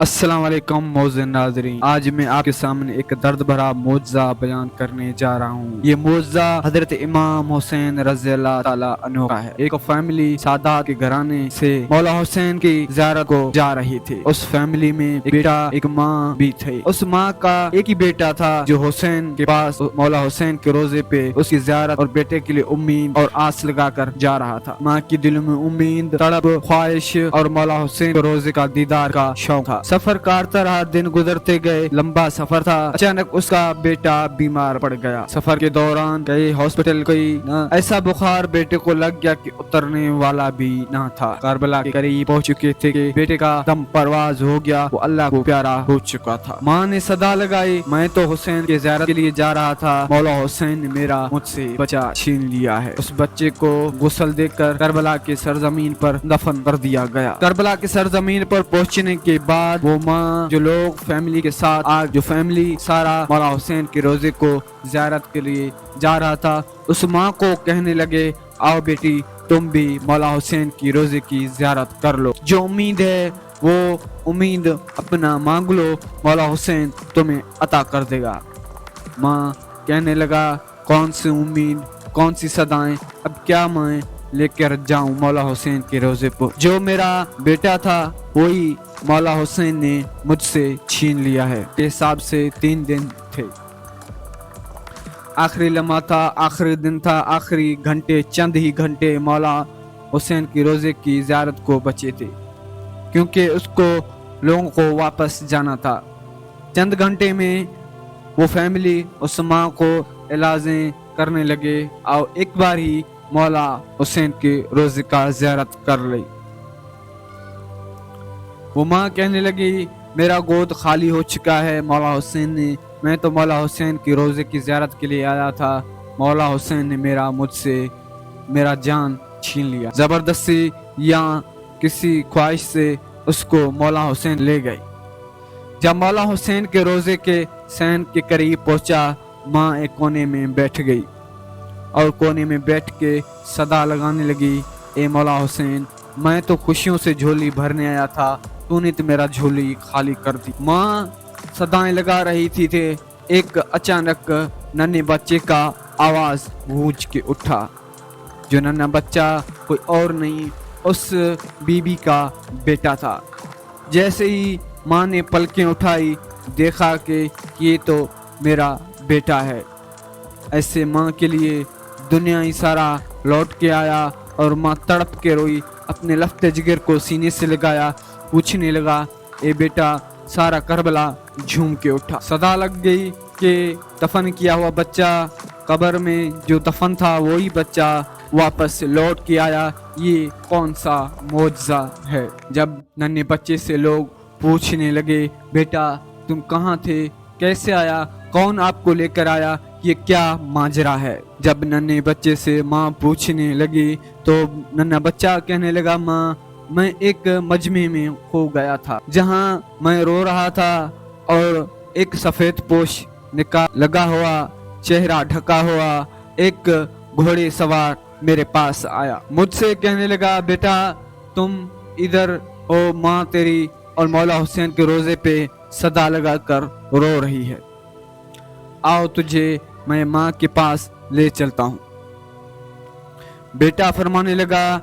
अस्सलाम वालेकुम मोअज़्ज़िज़ नाज़रीन, आज मैं आपके सामने एक दर्द भरा मौजज़ा बयान करने जा रहा हूँ। ये मौजज़ा हज़रत इमाम हुसैन रज़ियल्लाहु ताला अन्हु का है। एक फैमिली सादात के घराने से मौला हुसैन की ज़ियारत को जा रही थी। उस फैमिली में एक बेटा एक माँ भी थी। उस माँ का एक ही बेटा था जो हुसैन के पास मौला हुसैन के रोजे पे उसकी ज़ियारत और बेटे के लिए उम्मीद और आस लगा कर जा रहा था। माँ की दिल में उम्मीद, तड़प, ख्वाहिश और मौला हुसैन के रोजे का दीदार का शौक था। सफर काटता रहा, दिन गुजरते गए, लंबा सफर था। अचानक उसका बेटा बीमार पड़ गया। सफर के दौरान गए हॉस्पिटल, कोई ऐसा बुखार बेटे को लग गया कि उतरने वाला भी ना था। करबला के करीब पहुंच चुके थे कि बेटे का दम परवाज हो गया, वो अल्लाह को प्यारा हो चुका था। माँ ने सदा लगाई, मैं तो हुसैन की ज़ियारत के लिए जा रहा था, मौला हुसैन ने मेरा मुझसे बच्चा छीन लिया है। उस बच्चे को गुस्ल देकर करबला के सरजमीन पर दफन कर दिया गया। करबला के सरजमीन पर पहुंचने के बाद वो माँ, जो लोग फैमिली के साथ आज जो फैमिली सारा मौला हुसैन के रोजे को ज़ियारत के लिए जा रहा था, उस माँ को कहने लगे, आओ बेटी तुम भी मौला हुसैन की रोजे की ज़ियारत कर लो। जो उम्मीद है वो उम्मीद अपना मांग लो, मौला हुसैन तुम्हें अता कर देगा। माँ कहने लगा, कौन सी उम्मीद, कौन सी सदाएं, अब क्या मैं लेकर जाऊं मौला हुसैन के रोजे पर। जो मेरा बेटा था वही मौला हुसैन ने मुझसे छीन लिया है। के हिसाब से 3 दिन थे। आखिरी लम्हा था, आखिरी दिन था, आखिरी घंटे, चंद ही घंटे मौला हुसैन की रोजे की ज़ियारत को बचे थे, क्योंकि उसको लोगों को वापस जाना था। चंद घंटे में वो फैमिली उस माँ को इलाजें करने लगे, और एक बार ही मौला हुसैन के रोजे का ज़ियारत कर ली। वो माँ कहने लगी, मेरा गोद खाली हो चुका है मौला हुसैन ने, मैं तो मौला हुसैन की रोजे की ज़ियारत के लिए आया था, मौला हुसैन ने मुझसे मेरा जान छीन लिया। ज़बरदस्ती या किसी ख्वाहिश से उसको मौला हुसैन ले गई। जब मौला हुसैन के रोजे के सैन के करीब पहुंचा, माँ एक कोने में बैठ गई और कोने में बैठ के सदा लगाने लगी, ए मौला हुसैन, मैं तो खुशियों से झोली भरने आया था, तूने तो मेरा झोली खाली कर दी। माँ सदाएं लगा रही थी एक अचानक नन्हे बच्चे का आवाज गूंज के उठा। जो नन्हा बच्चा कोई और नहीं, उस बीबी का बेटा था। जैसे ही माँ ने पलकें उठाई, देखा कि ये तो मेरा बेटा है। ऐसे माँ के लिए दुनिया ही सारा लौट के आया, और माँ तड़प के रोई, अपने लफ्ते जिगर को सीने से लगाया, पूछने लगा, ए बेटा, सारा करबला झूम के उठा। सदा लग गई कि दफन किया हुआ बच्चा, कब्र में जो दफन था वही बच्चा वापस लौट के आया, ये कौन सा मौजज़ा है। जब नन्हे बच्चे से लोग पूछने लगे, बेटा तुम कहाँ थे, कैसे आया, कौन आपको लेकर आया, ये क्या माजरा है। जब नन्हे बच्चे से माँ पूछने लगी तो नन्हा बच्चा कहने लगा, माँ मैं एक मजमे में हो गया था, जहाँ मैं रो रहा था और एक सफेद पोश निकाह लगा हुआ, चेहरा ढका हुआ एक घोड़े सवार मेरे पास आया। मुझसे कहने लगा, बेटा तुम इधर हो, माँ तेरी और मौला हुसैन के रोजे पे सदा लगा कर रो रही है, आओ तुझे मैं माँ के पास ले चलता हूँ। बेटा फरमाने लगा,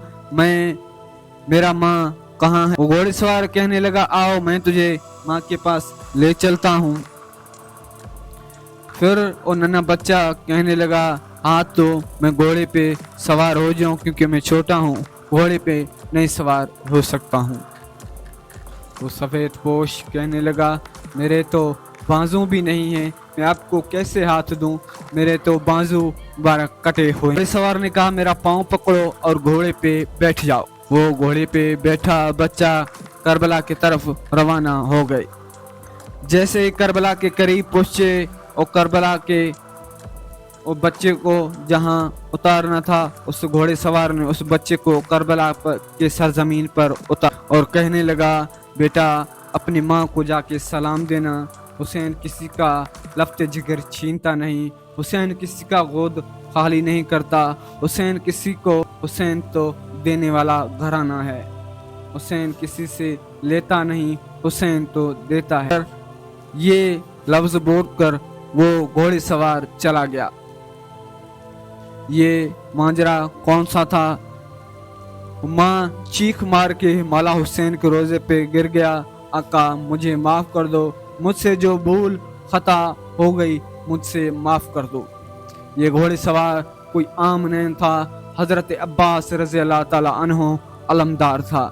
मेरा माँ कहाँ है। वो घोड़े सवार कहने लगा, आओ मैं तुझे माँ के पास ले चलता हूँ। फिर वो नन्हा बच्चा कहने लगा, हाँ तो मैं घोड़े पे सवार हो जाऊं, क्योंकि मैं छोटा हूँ, घोड़े पे नहीं सवार हो सकता हूँ। वो सफ़ेद पोश कहने लगा, मेरे तो बाजू भी नहीं है, मैं आपको कैसे हाथ दूं, मेरे तो बाजू 12 कटे हुए। घोड़े सवार ने कहा, मेरा पाँव पकड़ो और घोड़े पे बैठ जाओ। वो घोड़े पे बैठा बच्चा करबला की तरफ रवाना हो गए। जैसे ही करबला के करीब पहुंचे और करबला के वो बच्चे को जहां उतारना था, उस घोड़े सवार ने उस बच्चे को करबला के सरजमीन पर उतार और कहने लगा, बेटा अपनी माँ को जाके सलाम देना, हुसैन किसी का लफ्ते जिगर छीनता नहीं, हुसैन किसी का गोद खाली नहीं करता, हुसैन तो देने वाला घराना है, हुसैन किसी से لیتا نہیں حسین تو دیتا ہے۔ یہ لفظ بول کر وہ گھوڑے سوار چلا گیا۔ یہ ماجرا کون سا تھا؟ ماں چیخ مار کے مولا حسین کے روزے پہ گر گیا، آقا مجھے معاف کر دو، مجھ سے جو بھول خطا ہو گئی مجھ سے معاف کر دو۔ یہ گھوڑے سوار کوئی عام نہیں تھا، حضرت عباس رضی اللہ تعالی عنہ علمدار تھا۔